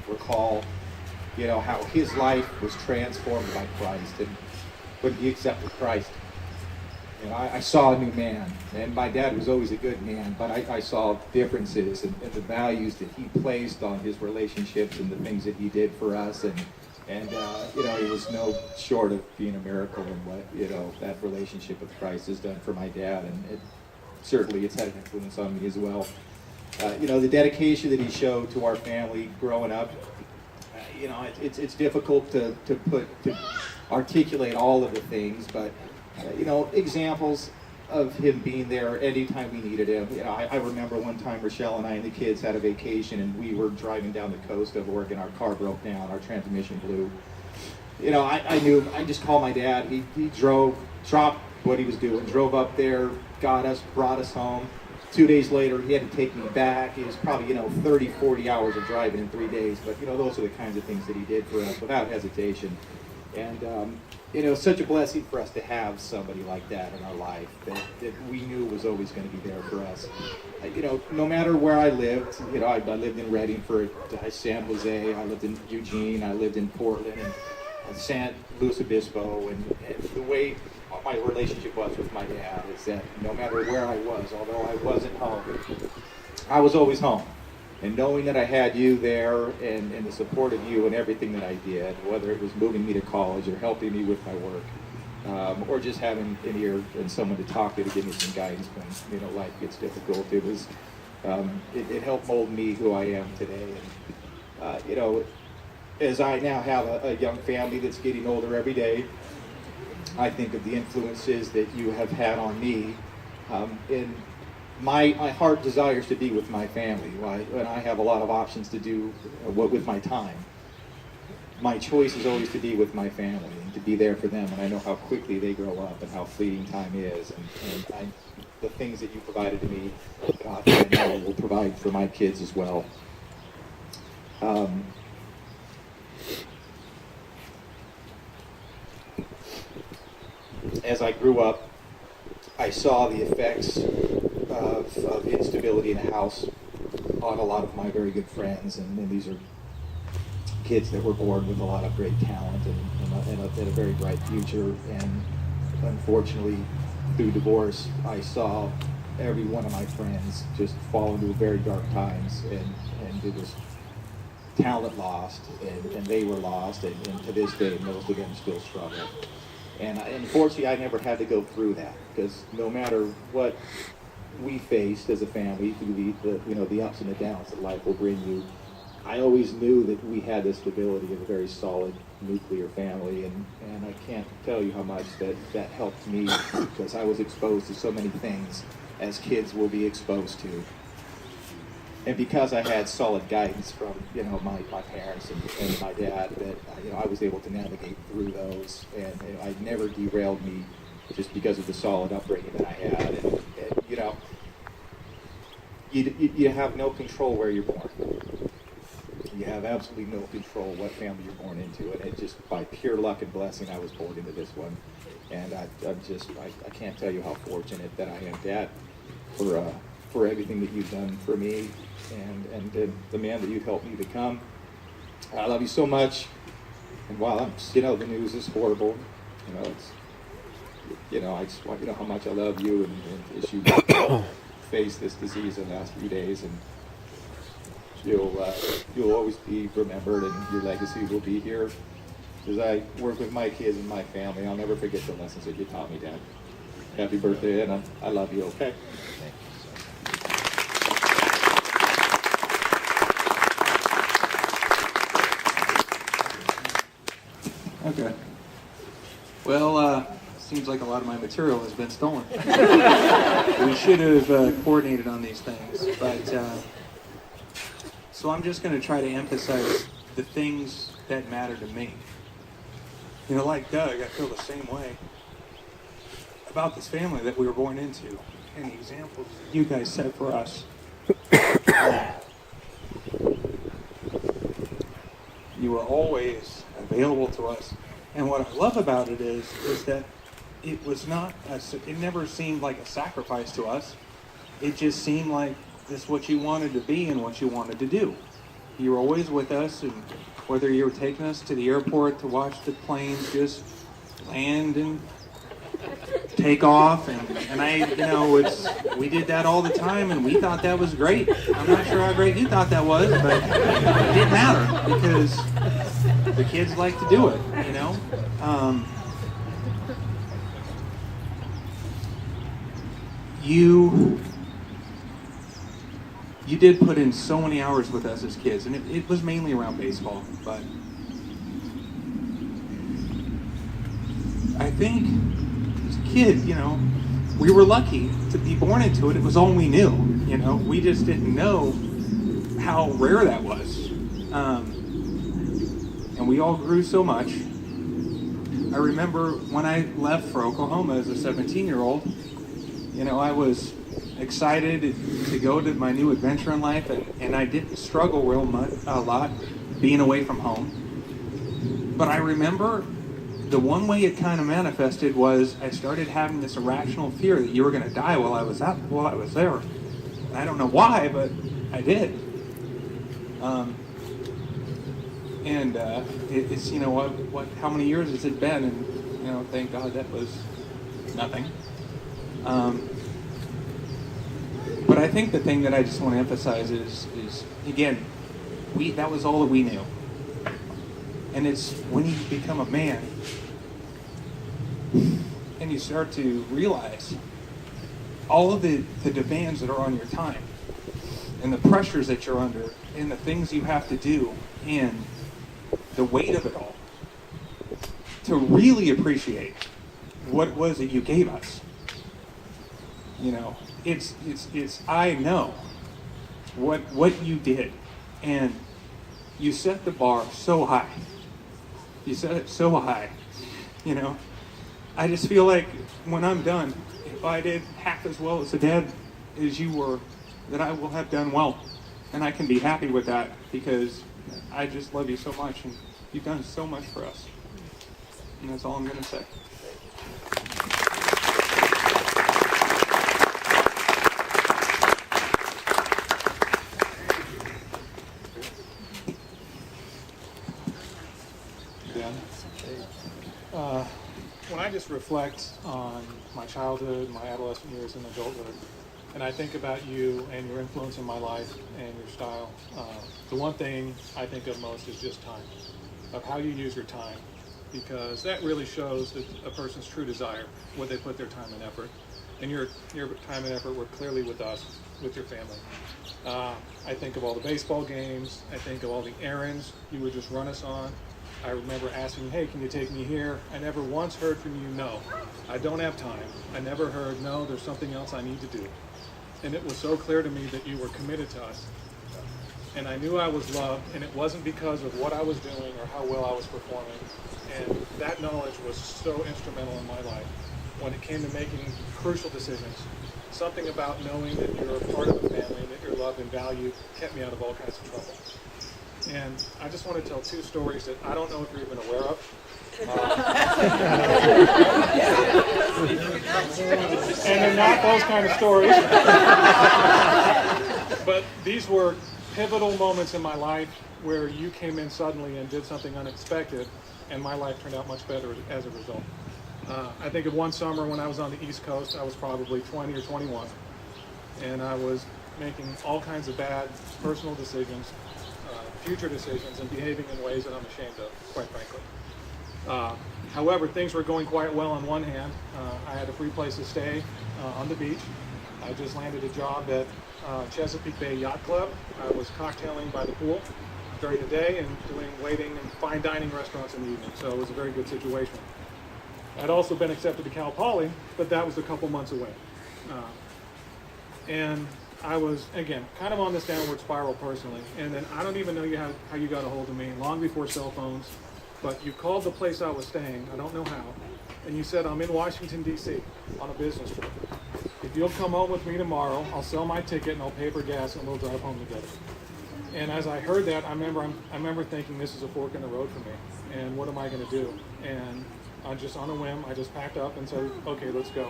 recall, how his life was transformed by Christ, and when he accepted Christ. I saw a new man, and my dad was always a good man, but I saw differences and the values that he placed on his relationships and the things that he did for us, and it was no short of being a miracle in what, that relationship with Christ has done for my dad, and certainly it's had an influence on me as well. The dedication that he showed to our family growing up, it's difficult to articulate all of the things, but examples of him being there anytime we needed him. I remember one time Rochelle and I and the kids had a vacation, and we were driving down the coast of Oregon. Our car broke down, our transmission blew. I just called my dad. He dropped what he was doing, drove up there, got us, brought us home. 2 days later, he had to take me back. It was probably, 30, 40 hours of driving in 3 days. But, those are the kinds of things that he did for us without hesitation. And, such a blessing for us to have somebody like that in our life that we knew was always going to be there for us. No matter where I lived, I lived in Redding for San Jose, I lived in Eugene, I lived in Portland, and San Luis Obispo, and the way my relationship was with my dad is that no matter where I was, although I wasn't home, I was always home. And knowing that I had you there and the support of you and everything that I did, whether it was moving me to college or helping me with my work, or just having an ear and someone to talk to give me some guidance when life gets difficult, it helped mold me who I am today. And as I now have a young family that's getting older every day, I think of the influences that you have had on me. And my heart desires to be with my family, and I have a lot of options to do with my time. My choice is always to be with my family and to be there for them, and I know how quickly they grow up and how fleeting time is, and the things that you provided to me, I know will provide for my kids as well. As I grew up, I saw the effects of instability in the house on a lot of my very good friends, and these are kids that were born with a lot of great talent and a very bright future. And unfortunately, through divorce, I saw every one of my friends just fall into very dark times, and it was talent lost, and they were lost, and to this day, most of them still struggle. And unfortunately, I never had to go through that, because no matter what we faced as a family, through the ups and the downs that life will bring you, I always knew that we had the stability of a very solid nuclear family, and I can't tell you how much that helped me, because I was exposed to so many things as kids will be exposed to. And because I had solid guidance from my parents and my dad, that I was able to navigate through those, and it never derailed me just because of the solid upbringing that I had. And you have no control where you're born. You have absolutely no control what family you're born into, and it just by pure luck and blessing I was born into this one. And I can't tell you how fortunate that I am, Dad, for everything that you've done for me and the man that you've helped me become. I love you so much. And while the news is horrible, I just want you to know how much I love you, and as you face this disease in the last few days, and you'll always be remembered, and your legacy will be here. As I work with my kids and my family, I'll never forget the lessons that you taught me, Dad. Happy birthday, and I love you, okay? Thank you. Okay. Well, seems like a lot of my material has been stolen. We should have coordinated on these things, but so I'm just going to try to emphasize the things that matter to me. Like Doug, I feel the same way about this family that we were born into, and the examples you guys set for us. You were always available to us, and what I love about it is that it was not it never seemed like a sacrifice to us. It just seemed like this is what you wanted to be and what you wanted to do. You were always with us, and whether you were taking us to the airport to watch the planes just land and take off, and we did that all the time, and we thought that was great. I'm not sure how great you thought that was, but it didn't matter because the kids like to do it, You did put in so many hours with us as kids, and it was mainly around baseball, but I think as a kid, we were lucky to be born into it. It was all we knew, We just didn't know how rare that was. And we all grew so much. I remember when I left for Oklahoma as a 17-year-old, I was excited to go to my new adventure in life, and I didn't struggle a lot being away from home. But I remember the one way it kind of manifested was I started having this irrational fear that you were going to die while I was there. And I don't know why, but I did. It's how many years has it been? And thank God that was nothing. But I think the thing that I just want to emphasize is again, that was all that we knew. And it's when you become a man and you start to realize all of the demands that are on your time and the pressures that you're under and the things you have to do and the weight of it all, to really appreciate what it was that you gave us. It's I know what you did, and you set the bar so high. You set it so high. I just feel like when I'm done, if I did half as well as a dad as you were, that I will have done well, and I can be happy with that because I just love you so much, and you've done so much for us. And that's all I'm going to say. When I just reflect on my childhood, my adolescent years, and adulthood, and I think about you and your influence in my life and your style, the one thing I think of most is just time, of how you use your time, because that really shows that a person's true desire, what they put their time and effort. And your time and effort were clearly with us, with your family. I think of all the baseball games. I think of all the errands you would just run us on. I remember asking, hey, can you take me here? I never once heard from you, no, I don't have time. I never heard, no, there's something else I need to do. And it was so clear to me that you were committed to us. And I knew I was loved, and it wasn't because of what I was doing or how well I was performing. And that knowledge was so instrumental in my life when it came to making crucial decisions. Something about knowing that you're a part of a family and that you're loved and valued kept me out of all kinds of trouble. And I just want to tell two stories that I don't know if you're even aware of. And they're not those kind of stories. But these were pivotal moments in my life where you came in suddenly and did something unexpected, and my life turned out much better as a result. I think of one summer when I was on the East Coast. I was probably 20 or 21, and I was making all kinds of bad personal decisions, future decisions, and behaving in ways that I'm ashamed of, quite frankly. However, things were going quite well on one hand. I had a free place to stay on the beach. I just landed a job at Chesapeake Bay Yacht Club. I was cocktailing by the pool during the day and doing waiting in fine dining restaurants in the evening, so it was a very good situation. I'd also been accepted to Cal Poly, but that was a couple months away. And I was, again, kind of on this downward spiral personally. And then I don't even know how you got a hold of me, long before cell phones. But you called the place I was staying, I don't know how, and you said, I'm in Washington, D.C. on a business trip. If you'll come home with me tomorrow, I'll sell my ticket and I'll pay for gas and we'll drive home together. And as I heard that, I remember thinking, this is a fork in the road for me. And what am I going to do? And on a whim, I just packed up and said, okay, let's go.